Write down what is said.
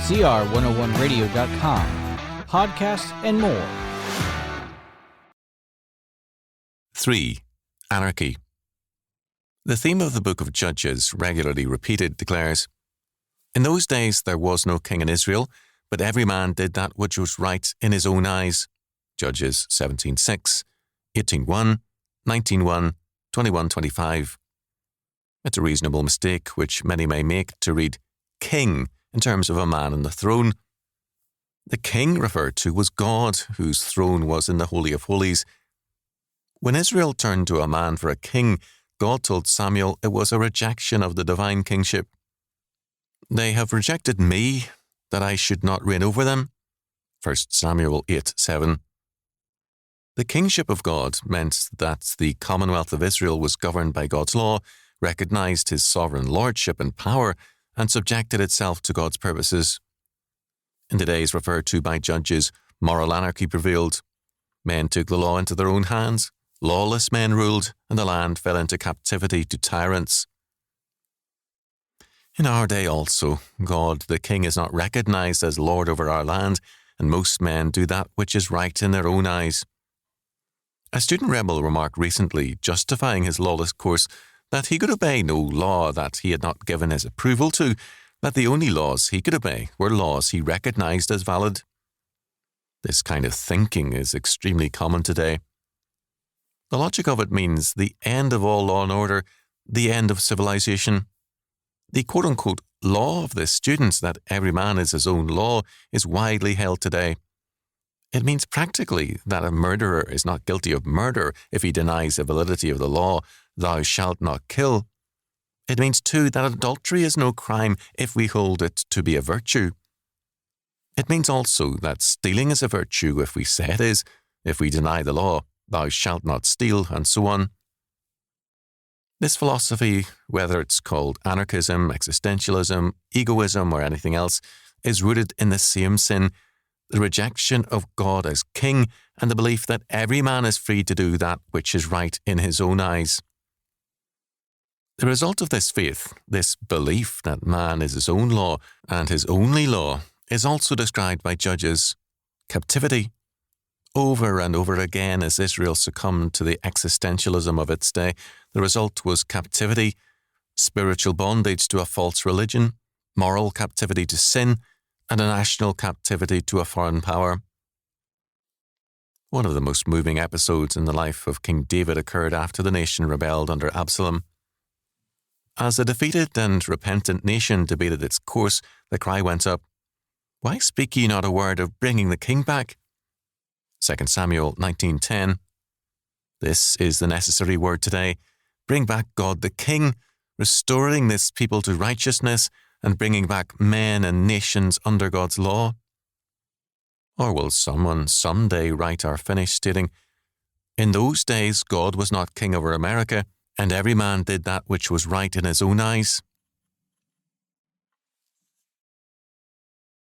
CR101radio.com, podcasts, and more. 3. Anarchy. The theme of the book of Judges, regularly repeated, declares, "In those days there was no king in Israel, but every man did that which was right in his own eyes." Judges 17:6, 18:1, 19:1, 21:25. It's a reasonable mistake, which many may make, to read king in terms of a man on the throne. The king referred to was God, whose throne was in the Holy of Holies. When Israel turned to a man for a king, God told Samuel it was a rejection of the divine kingship. "They have rejected me, that I should not reign over them." 1 Samuel 8:7. The kingship of God meant that the Commonwealth of Israel was governed by God's law, recognized his sovereign lordship and power, and subjected itself to God's purposes. In the days referred to by Judges, moral anarchy prevailed. Men took the law into their own hands. Lawless men ruled, and the land fell into captivity to tyrants. In our day also, God the King is not recognized as Lord over our land, and most men do that which is right in their own eyes. A student rebel remarked recently, justifying his lawless course, that he could obey no law that he had not given his approval to, that the only laws he could obey were laws he recognized as valid. This kind of thinking is extremely common today. The logic of it means the end of all law and order, the end of civilization. The quote-unquote law of the students that every man is his own law is widely held today. It means practically that a murderer is not guilty of murder if he denies the validity of the law, "Thou shalt not kill." It means too that adultery is no crime if we hold it to be a virtue. It means also that stealing is a virtue if we say it is, if we deny the law, "Thou shalt not steal," and so on. This philosophy, whether it's called anarchism, existentialism, egoism, or anything else, is rooted in the same sin, the rejection of God as king and the belief that every man is free to do that which is right in his own eyes. The result of this faith, this belief that man is his own law and his only law, is also described by Judges: captivity. Over and over again, as Israel succumbed to the existentialism of its day, the result was captivity, spiritual bondage to a false religion, moral captivity to sin, and a national captivity to a foreign power. One of the most moving episodes in the life of King David occurred after the nation rebelled under Absalom. As a defeated and repentant nation debated its course, the cry went up, "Why speak ye not a word of bringing the king back?" 2 Samuel 19:10. This is the necessary word today. Bring back God the King, restoring this people to righteousness and bringing back men and nations under God's law. Or will someone someday write or finish stating, "In those days God was not king over America, and every man did that which was right in his own eyes"?